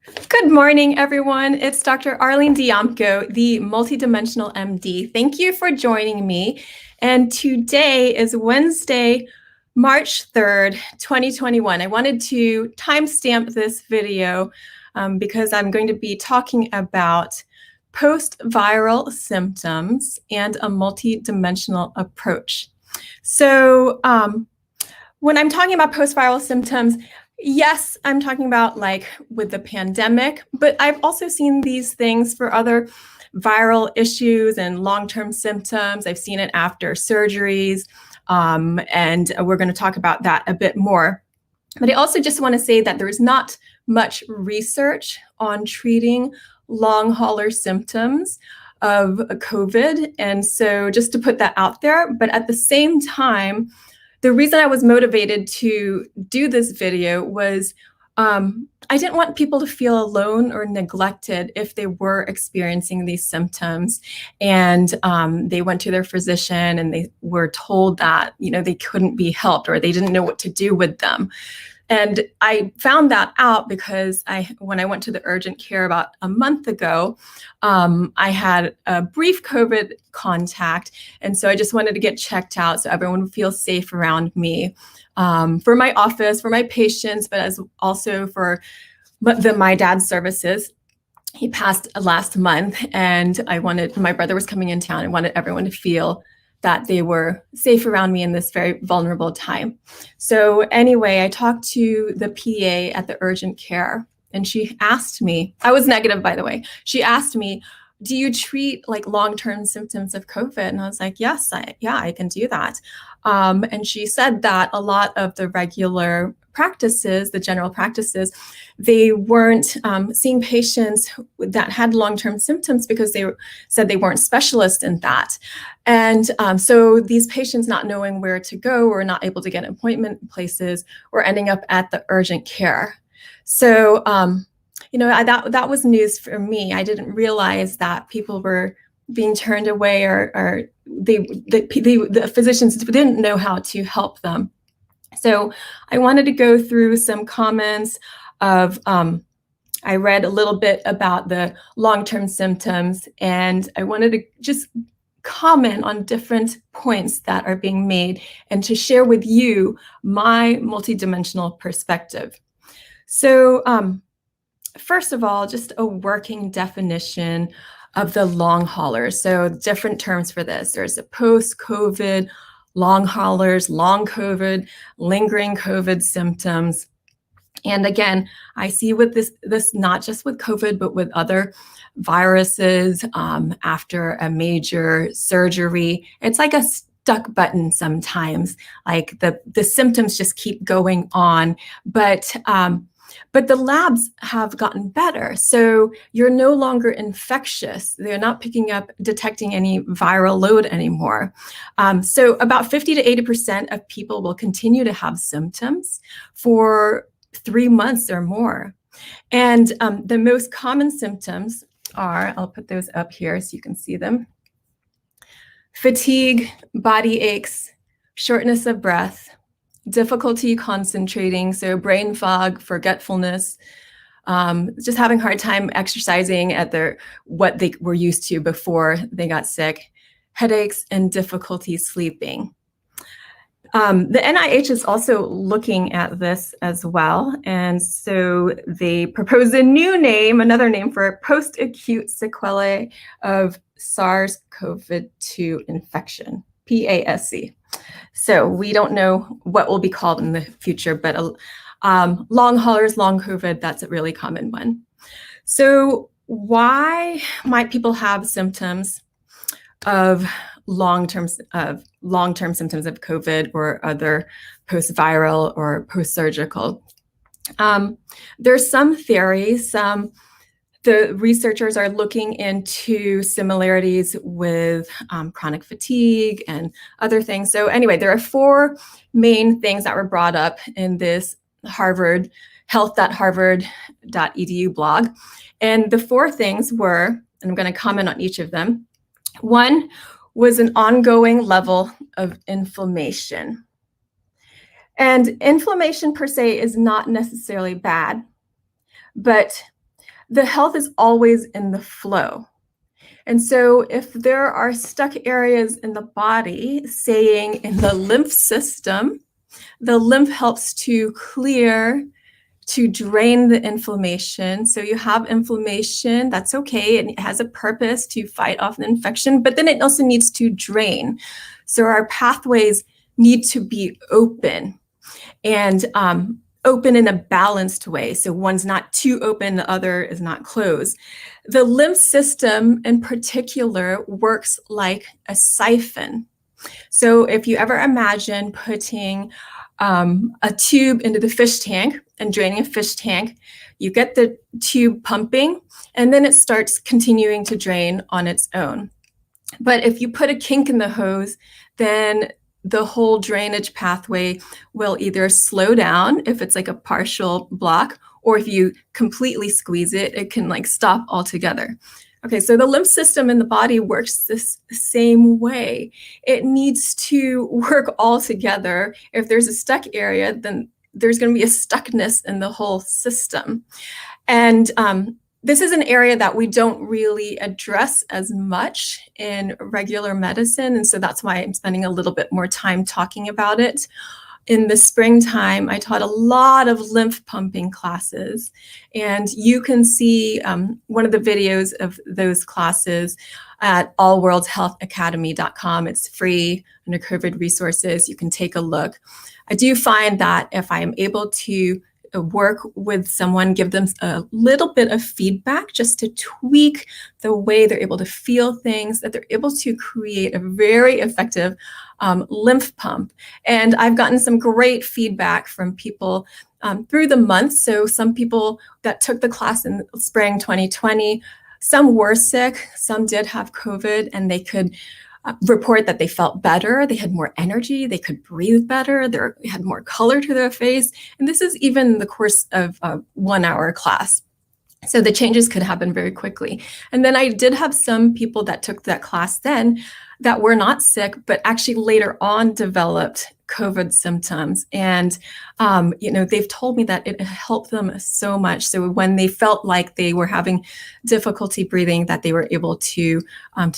Good morning, everyone. It's Dr. Arlene Diamco, the MultiDimensional MD. Thank you for joining me. And today is Wednesday, March 3rd, 2021. I wanted to timestamp this video because I'm going to be talking about post-viral symptoms and a multidimensional approach. So when I'm talking about post-viral symptoms, yes, I'm talking about like with the pandemic, but I've also seen these things for other viral issues and long-term symptoms. I've seen it after surgeries, and we're going to talk about that a bit more. But I also just want to say that there's not much research on treating long hauler symptoms of COVID. And so just to put that out there, but at the same time, the reason I was motivated to do this video was I didn't want people to feel alone or neglected if they were experiencing these symptoms and they went to their physician and they were told that, they couldn't be helped or they didn't know what to do with them. And I found that out because when I went to the urgent care about a month ago, I had a brief COVID contact. And so I just wanted to get checked out so everyone would feel safe around me, for my office, for my patients, but as also for my dad's services. He passed last month and my brother was coming in town. I wanted everyone to feel that they were safe around me in this very vulnerable time. So anyway, I talked to the PA at the urgent care and she asked me, I was negative, by the way. She asked me, do you treat like long-term symptoms of COVID? And I was like, yes, I can do that. And she said that a lot of the regular practices, the general practices, they weren't seeing patients that had long-term symptoms because they said they weren't specialists in that. And so these patients not knowing where to go or not able to get appointment places were ending up at the urgent care. So, that was news for me. I didn't realize that people were being turned away or the physicians didn't know how to help them. So I wanted to go through some comments of, I read a little bit about the long-term symptoms and I wanted to just comment on different points that are being made and to share with you my multidimensional perspective. So first of all, just a working definition of the long haulers. So different terms for this. There's a post-COVID, long haulers, long COVID, lingering COVID symptoms. And again, I see with this not just with COVID, but with other viruses after a major surgery. It's like a stuck button sometimes, like the symptoms just keep going on. But the labs have gotten better. So you're no longer infectious. They're not detecting any viral load anymore. So about 50 to 80% of people will continue to have symptoms for 3 months or more. And the most common symptoms are, I'll put those up here so you can see them: fatigue, body aches, shortness of breath, difficulty concentrating, so brain fog, forgetfulness, just having a hard time exercising at what they were used to before they got sick, headaches, and difficulty sleeping. The NIH is also looking at this as well. And so they proposed another name for post-acute sequelae of SARS-CoV-2 infection, PASC. So we don't know what will be called in the future, but long haulers, long COVID, that's a really common one. So why might people have symptoms of long-term symptoms of COVID or other post-viral or post-surgical? There's some theories. The researchers are looking into similarities with chronic fatigue and other things. So anyway, there are 4 main things that were brought up in this health.harvard.edu blog. And the 4 things were, and I'm going to comment on each of them. 1 was an ongoing level of inflammation. And inflammation per se is not necessarily bad, but the health is always in the flow. And so if there are stuck areas in the body, saying in the lymph system, the lymph helps to clear, to drain the inflammation. So you have inflammation, that's okay, and it has a purpose to fight off the infection, but then it also needs to drain. So our pathways need to be open, and open in a balanced way. So one's not too open, the other is not closed. The lymph system in particular works like a siphon. So if you ever imagine putting a tube into the fish tank and draining a fish tank, you get the tube pumping, and then it starts continuing to drain on its own. But if you put a kink in the hose, then the whole drainage pathway will either slow down if it's like a partial block, or if you completely squeeze it, it can like stop altogether. Okay, so the lymph system in the body works this same way. It needs to work all together. If there's a stuck area, then there's going to be a stuckness in the whole system. And this is an area that we don't really address as much in regular medicine. And so that's why I'm spending a little bit more time talking about it. In the springtime, I taught a lot of lymph pumping classes, and you can see one of the videos of those classes at allworldshealthacademy.com. It's free under COVID resources. You can take a look. I do find that if I am able to work with someone, give them a little bit of feedback just to tweak the way they're able to feel things, that they're able to create a very effective lymph pump. And I've gotten some great feedback from people through the month. So some people that took the class in spring 2020, some were sick, some did have COVID, and they could report that they felt better, they had more energy, they could breathe better, they had more color to their face. And this is even in the course of a 1 hour class. So the changes could happen very quickly. And then I did have some people that took that class then that were not sick, but actually later on developed COVID symptoms. And, they've told me that it helped them so much. So when they felt like they were having difficulty breathing, that they were able to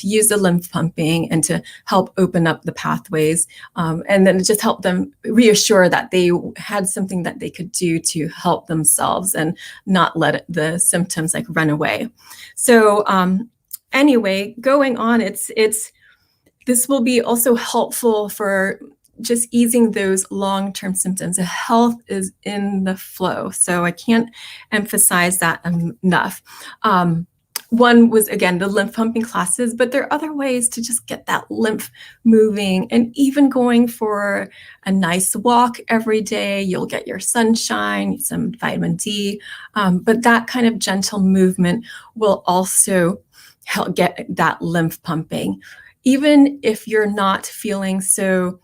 use the lymph pumping and to help open up the pathways. And then it just helped them reassure that they had something that they could do to help themselves and not let the symptoms like run away. So anyway, going on, this will be also helpful for just easing those long-term symptoms. The health is in the flow. So I can't emphasize that enough. One was, again, the lymph pumping classes, but there are other ways to just get that lymph moving, and even going for a nice walk every day. You'll get your sunshine, some vitamin D, but that kind of gentle movement will also help get that lymph pumping. Even if you're not feeling so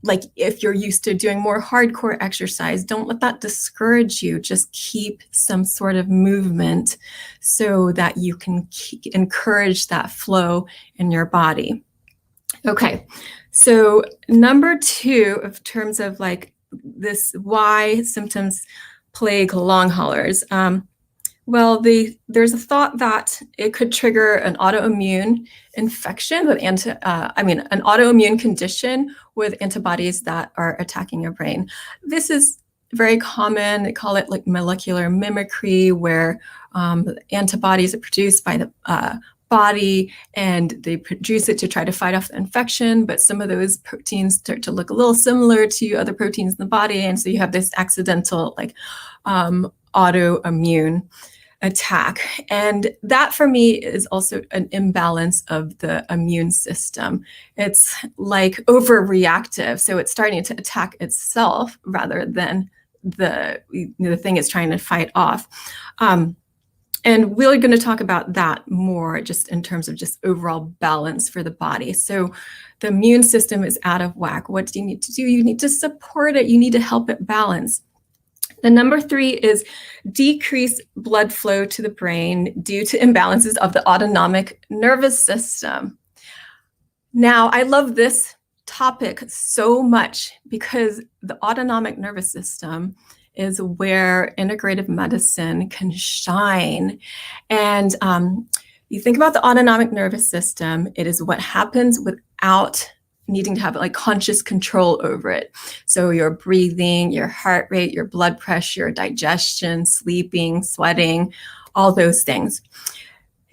like if you're used to doing more hardcore exercise, don't let that discourage you. Just keep some sort of movement so that you can encourage that flow in your body. Okay, so number 2, in terms of like this, why symptoms plague long haulers. Well, there's a thought that it could trigger an autoimmune infection with an autoimmune condition with antibodies that are attacking your brain. This is very common. They call it like molecular mimicry, where antibodies are produced by the body, and they produce it to try to fight off the infection, but some of those proteins start to look a little similar to other proteins in the body, and so you have this accidental like autoimmune attack. And that for me is also an imbalance of the immune system. It's like overreactive. So it's starting to attack itself rather than the thing it's trying to fight off. And we're going to talk about that more just in terms of just overall balance for the body. So the immune system is out of whack. What do you need to do? You need to support it. You need to help it balance. The number 3 is decreased blood flow to the brain due to imbalances of the autonomic nervous system. Now, I love this topic so much because the autonomic nervous system is where integrative medicine can shine. And you think about the autonomic nervous system, it is what happens without needing to have like conscious control over it. So your breathing, your heart rate, your blood pressure, digestion, sleeping, sweating, all those things.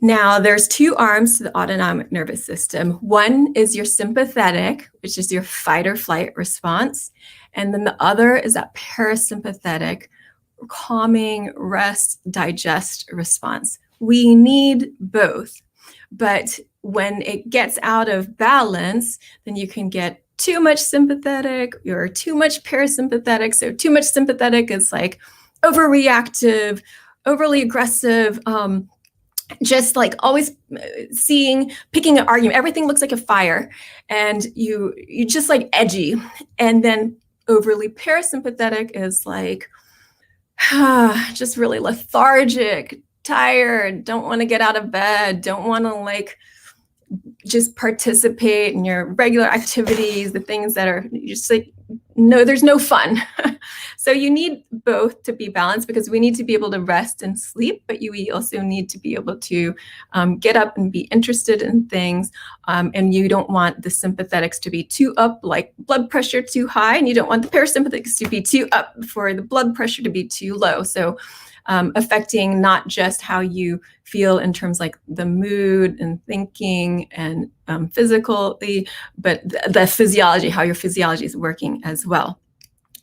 Now, there's two arms to the autonomic nervous system. One is your sympathetic, which is your fight or flight response. And then the other is that parasympathetic, calming, rest, digest response. We need both. But when it gets out of balance, then you can get too much sympathetic or too much parasympathetic. So too much sympathetic is like overreactive, overly aggressive, just like always picking an argument. Everything looks like a fire, and you just like edgy. And then overly parasympathetic is like just really lethargic, tired, don't want to get out of bed, don't want to like just participate in your regular activities, the things that are just like, no, there's no fun. So you need both to be balanced, because we need to be able to rest and sleep, but we also need to be able to get up and be interested in things. And you don't want the sympathetics to be too up, like blood pressure too high, and you don't want the parasympathetics to be too up for the blood pressure to be too low. So affecting not just how you feel in terms like the mood and thinking and physically, but the physiology, how your physiology is working as well.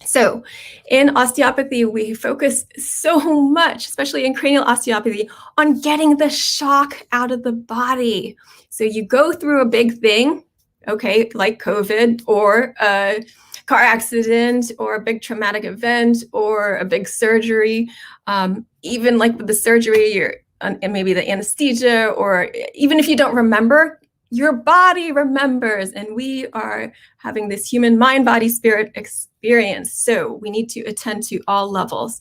So in osteopathy, we focus so much, especially in cranial osteopathy, on getting the shock out of the body. So you go through a big thing, okay, like COVID or a car accident or a big traumatic event or a big surgery, even like with the surgery and maybe the anesthesia, or even if you don't remember, your body remembers, and we are having this human mind, body, spirit experience. So we need to attend to all levels.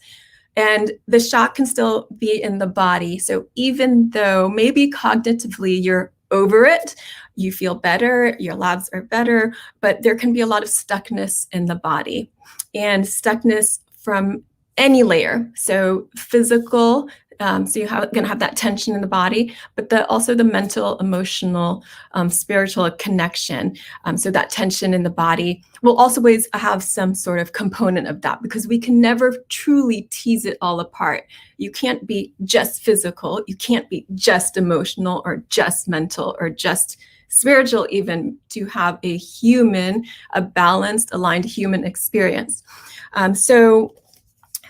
And the shock can still be in the body. So even though maybe cognitively you're over it, you feel better, your labs are better, but there can be a lot of stuckness in the body, and stuckness from any layer. So physical, so you're going to have that tension in the body, but also the mental, emotional, spiritual connection. So that tension in the body will also always have some sort of component of that, because we can never truly tease it all apart. You can't be just physical. You can't be just emotional or just mental or just spiritual, even, to have a balanced, aligned human experience. So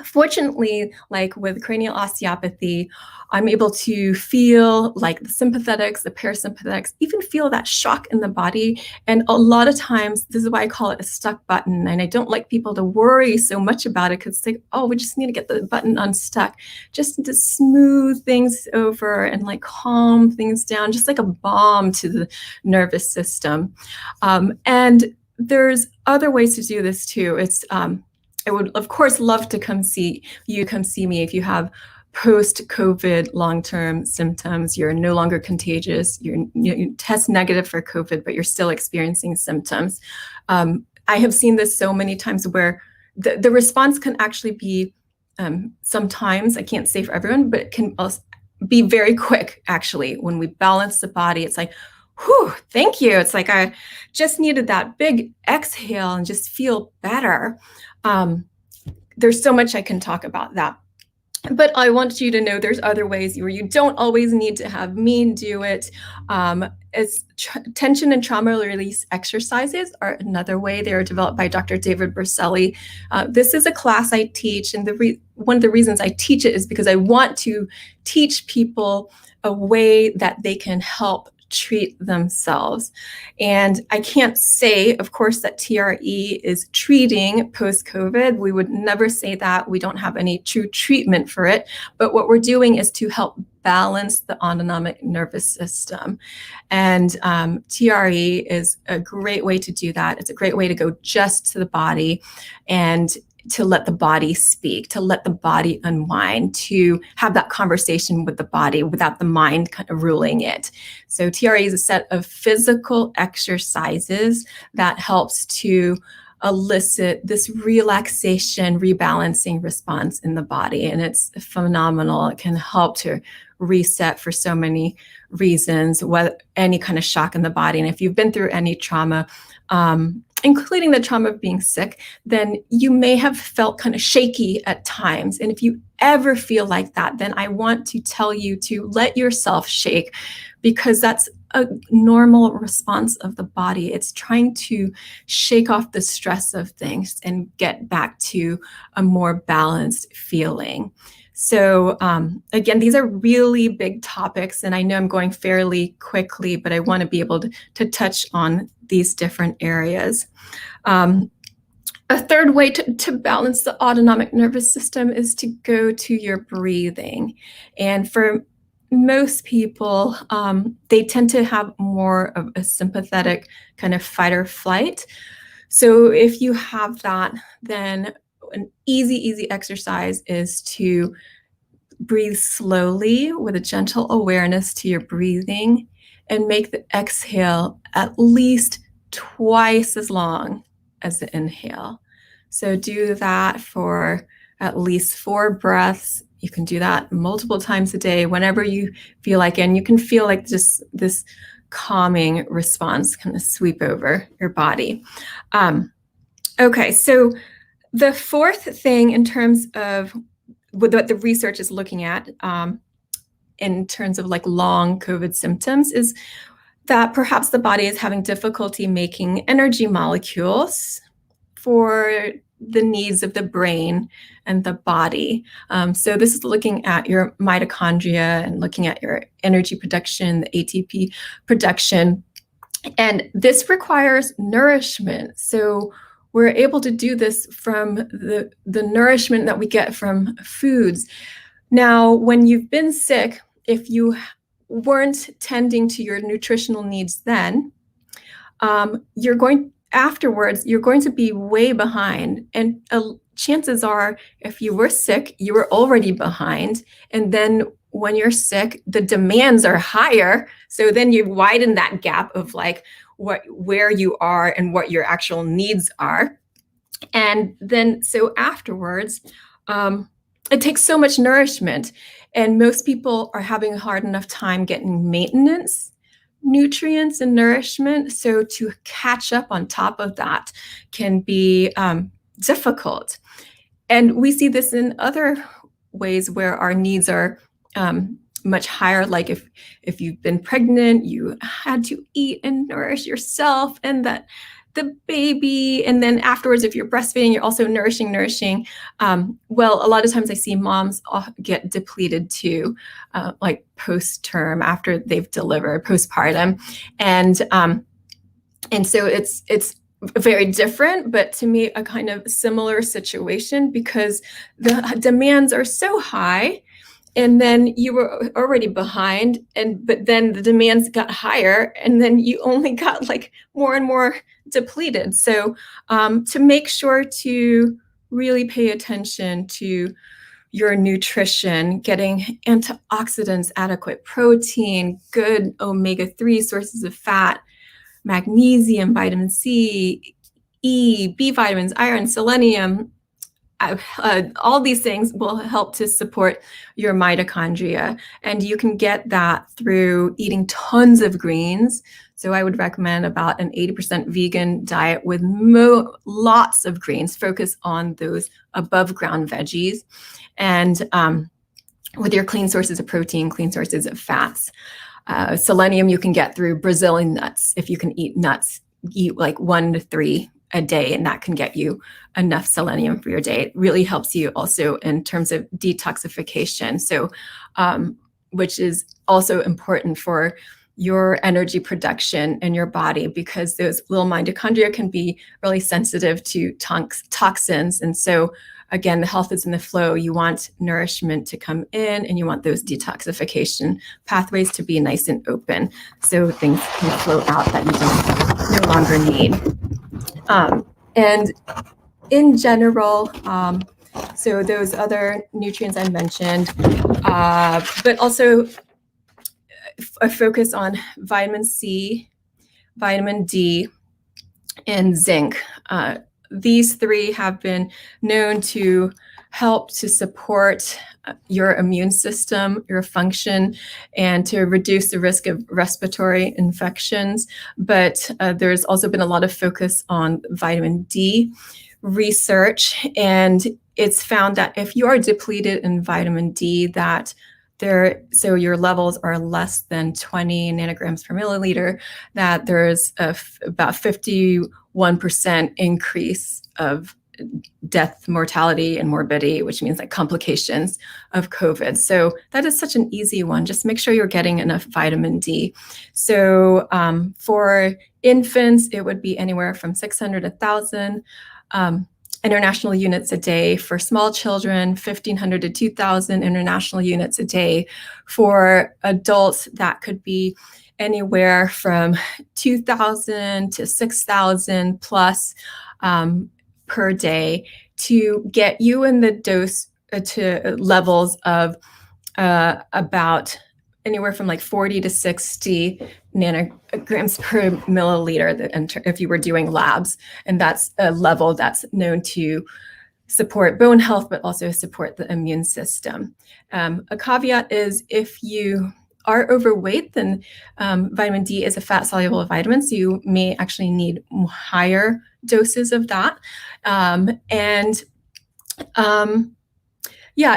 fortunately, like with cranial osteopathy, I'm able to feel like the sympathetics, the parasympathetics, even feel that shock in the body. And a lot of times, this is why I call it a stuck button. And I don't like people to worry so much about it, because they, oh, we just need to get the button unstuck, just to smooth things over and like calm things down, just like a balm to the nervous system. And there's other ways to do this too. I would, of course, love to come see me if you have post-COVID long-term symptoms. You're no longer contagious. You test negative for COVID, but you're still experiencing symptoms. I have seen this so many times where the response can actually be, sometimes, I can't say for everyone, but it can also be very quick, actually. When we balance the body, it's like, whew, thank you. It's like I just needed that big exhale and just feel better. There's so much I can talk about that. But I want you to know there's other ways where you don't always need to have me do it. Tension and trauma release exercises are another way. They are developed by Dr. David Berselli. This is a class I teach, and one of the reasons I teach it is because I want to teach people a way that they can help treat themselves. And I can't say, of course, that TRE is treating post-COVID. We would never say that. We don't have any true treatment for it. But what we're doing is to help balance the autonomic nervous system. And TRE is a great way to do that. It's a great way to go just to the body and to let the body speak, to let the body unwind, to have that conversation with the body without the mind kind of ruling it. So TRE is a set of physical exercises that helps to elicit this relaxation, rebalancing response in the body. And it's phenomenal. It can help to reset for so many reasons, whether any kind of shock in the body. And if you've been through any trauma, including the trauma of being sick, then you may have felt kind of shaky at times. And if you ever feel like that, then I want to tell you to let yourself shake, because that's a normal response of the body. It's trying to shake off the stress of things and get back to a more balanced feeling. So again, these are really big topics, and I know I'm going fairly quickly, but I want to be able to touch on these different areas. A third way to balance the autonomic nervous system is to go to your breathing. And for most people, they tend to have more of a sympathetic kind of fight or flight. So if you have that, then an easy exercise is to breathe slowly with a gentle awareness to your breathing, and make the exhale at least twice as long as the inhale. So do that for at least 4 breaths. You can do that multiple times a day, whenever you feel like, and you can feel like just this calming response kind of sweep over your body. Okay, so the fourth thing in terms of what the research is looking at in terms of like long COVID symptoms is that perhaps the body is having difficulty making energy molecules for the needs of the brain and the body. So this is looking at your mitochondria and looking at your energy production, the ATP production. And this requires nourishment. So we're able to do this from the nourishment that we get from foods. Now, when you've been sick, if you weren't tending to your nutritional needs then, afterwards, you're going to be way behind. And chances are, if you were sick, you were already behind. And then when you're sick, the demands are higher. So then you widen that gap of like where you are and what your actual needs are. And then so afterwards, it takes so much nourishment. And most people are having a hard enough time getting maintenance nutrients and nourishment. So to catch up on top of that can be difficult. And we see this in other ways where our needs are much higher. Like if you've been pregnant, you had to eat and nourish yourself and the baby. And then afterwards, if you're breastfeeding, you're also nourishing. Well, a lot of times I see moms get depleted too, like post-term after they've delivered, postpartum. And so it's very different, but to me, a kind of similar situation, because the demands are so high. And then you were already behind, but then the demands got higher, and then you only got like more and more depleted. So to make sure to really pay attention to your nutrition, getting antioxidants, adequate protein, good omega-3 sources of fat, magnesium, vitamin C, E, B vitamins, iron, selenium, all these things will help to support your mitochondria. And you can get that through eating tons of greens. So I would recommend about an 80% vegan diet with lots of greens. Focus on those above ground veggies, and with your clean sources of protein, clean sources of fats. Selenium you can get through Brazilian nuts. If you can eat nuts, eat like 1 to 3 a day, and that can get you enough selenium for your day. It really helps you also in terms of detoxification. So, which is also important for your energy production in your body, because those little mitochondria can be really sensitive to toxins. And so again, the health is in the flow. You want nourishment to come in, and you want those detoxification pathways to be nice and open, so things can flow out that you don't no longer need. And in general, so those other nutrients I mentioned, but also a focus on vitamin C, vitamin D, and zinc. these three have been known to help to support your immune system, your function, and to reduce the risk of respiratory infections. But there's also been a lot of focus on vitamin D research, and it's found that if you are depleted in vitamin D, so your levels are less than 20 nanograms per milliliter, that there's about 51% increase of death, mortality, and morbidity, which means like complications of COVID. So that is such an easy one. Just make sure you're getting enough vitamin D. So for infants, it would be anywhere from 600 to 1,000 international units a day. For small children, 1,500 to 2,000 international units a day. For adults, that could be anywhere from 2,000 to 6,000 plus per day to get you in the dose to levels of about anywhere from like 40 to 60 nanograms per milliliter if you were doing labs. And that's a level that's known to support bone health, but also support the immune system. A caveat is if you are overweight, then vitamin D is a fat-soluble vitamin, so you may actually need higher doses of that.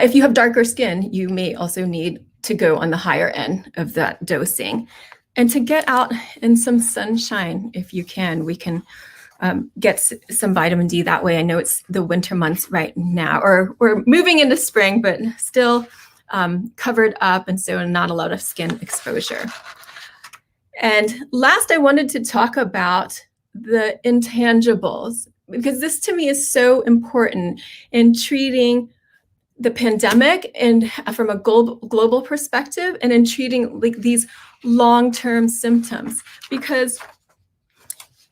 If you have darker skin, you may also need to go on the higher end of that dosing. And to get out in some sunshine, if you can, we can get some vitamin D that way. I know it's the winter months right now, or we're moving into spring, but still covered up, and so not a lot of skin exposure. And last, I wanted to talk about the intangibles, because this to me is so important in treating the pandemic and from a global perspective, and in treating like these long-term symptoms. Because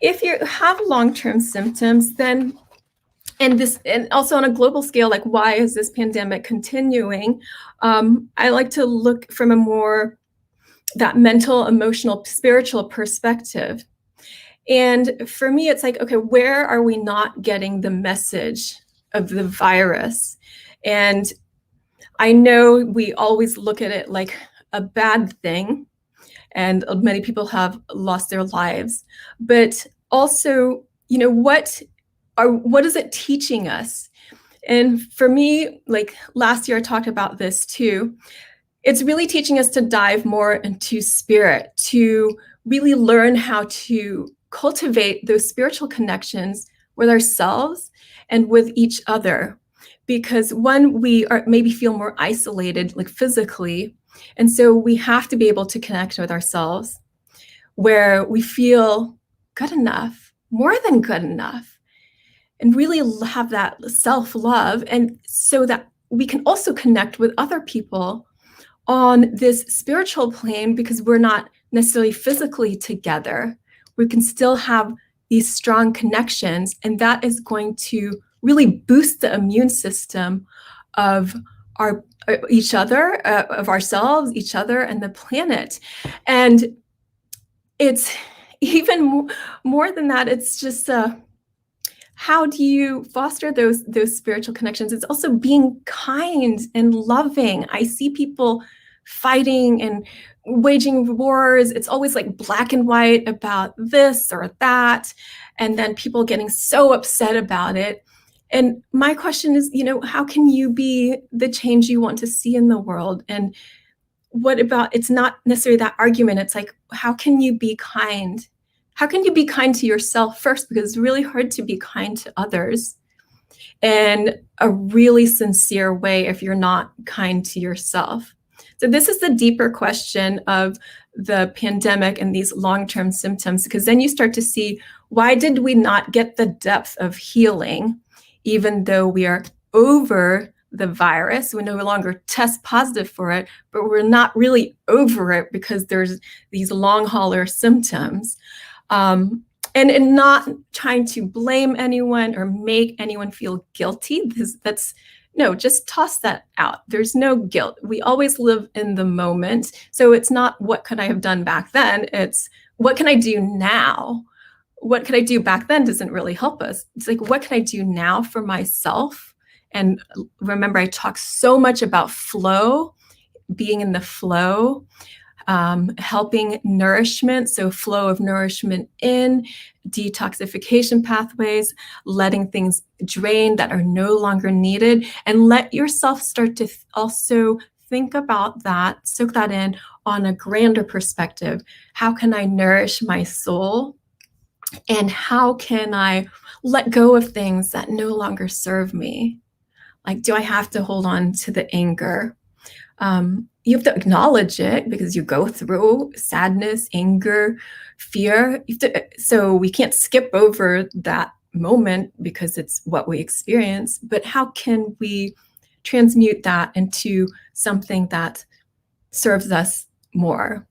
if you have long-term symptoms, then and also on a global scale, like why is this pandemic continuing? I like to look from a more that mental, emotional, spiritual perspective. And for me, it's like, okay, where are we not getting the message of the virus? And I know we always look at it like a bad thing, and many people have lost their lives. But also, what is it teaching us? And for me, like last year, I talked about this too. It's really teaching us to dive more into spirit, to really learn how to cultivate those spiritual connections with ourselves and with each other. Because when we maybe feel more isolated, like physically, and so we have to be able to connect with ourselves where we feel good enough, more than good enough, and really have that self-love, and so that we can also connect with other people on this spiritual plane, because we're not necessarily physically together. We can still have these strong connections, and that is going to really boost the immune system of each other, of ourselves, each other, and the planet. And it's even more than that. It's just how do you foster those spiritual connections? It's also being kind and loving. I see people fighting and waging wars. It's always like black and white about this or that, and then people getting so upset about it. And my question is, how can you be the change you want to see in the world? And what about, it's not necessarily that argument. It's like, how can you be kind? How can you be kind to yourself first? Because it's really hard to be kind to others in a really sincere way if you're not kind to yourself. So this is the deeper question of the pandemic and these long-term symptoms, because then you start to see, why did we not get the depth of healing, even though we are over the virus? We no longer test positive for it, but we're not really over it because there's these long hauler symptoms. And not trying to blame anyone or make anyone feel guilty. No, just toss that out. There's no guilt. We always live in the moment. So it's not what could I have done back then? It's what can I do now what could I do back then doesn't really help us. It's like, what can I do now for myself? And remember, I talk so much about flow, being in the flow, helping nourishment. So flow of nourishment in, detoxification pathways, letting things drain that are no longer needed, and let yourself start to also think about that, soak that in on a grander perspective. How can I nourish my soul? And how can I let go of things that no longer serve me? Like, do I have to hold on to the anger? You have to acknowledge it because you go through sadness, anger, fear. So we can't skip over that moment because it's what we experience. But how can we transmute that into something that serves us more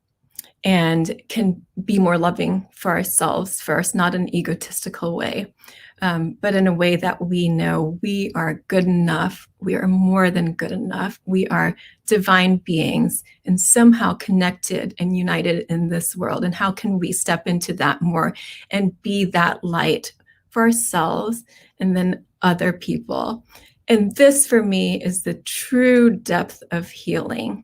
and can be more loving for ourselves first, not in an egotistical way, but in a way that we know we are good enough. We are more than good enough. We are divine beings and somehow connected and united in this world. And how can we step into that more and be that light for ourselves and then other people? And this, for me, is the true depth of healing.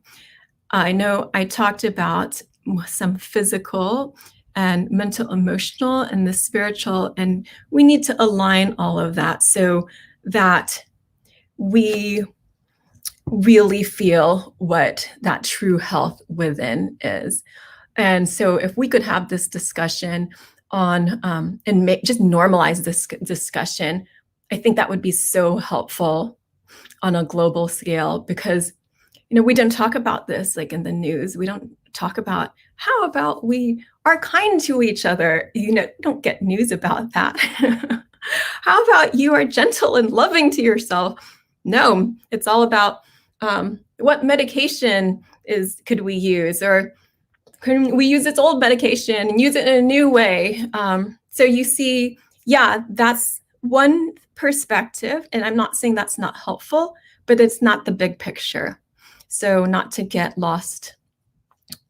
I know I talked about some physical and mental, emotional, and the spiritual, and we need to align all of that so that we really feel what that true health within is. And so if we could have this discussion on and just normalize this discussion, I think that would be so helpful on a global scale, because we don't talk about this like in the news. We don't talk about how about we are kind to each other. Don't get news about that. How about you are gentle and loving to yourself? No, it's all about what medication could we use, or can we use its old medication and use it in a new way? So you see, that's one perspective, and I'm not saying that's not helpful, but it's not the big picture. So not to get lost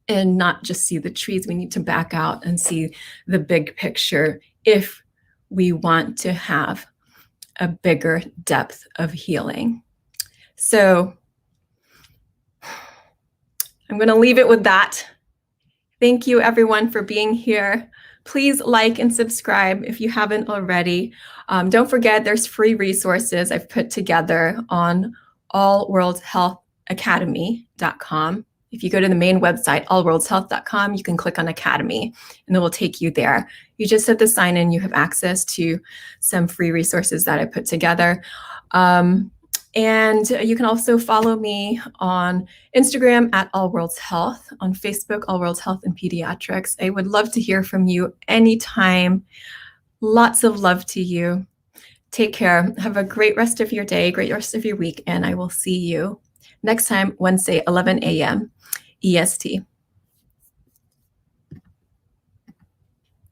and not just see the trees, we need to back out and see the big picture if we want to have a bigger depth of healing. So I'm going to leave it with that. Thank you, everyone, for being here. Please like and subscribe if you haven't already. Don't forget, there's free resources I've put together on allworldshealthacademy.com. If you go to the main website, allworldshealth.com, you can click on Academy and it will take you there. You just have to sign in. You have access to some free resources that I put together. And you can also follow me on Instagram at allworldshealth, on Facebook, All Worlds Health and Pediatrics. I would love to hear from you anytime. Lots of love to you. Take care. Have a great rest of your day, great rest of your week, and I will see you next time, Wednesday, 11 a.m. EST.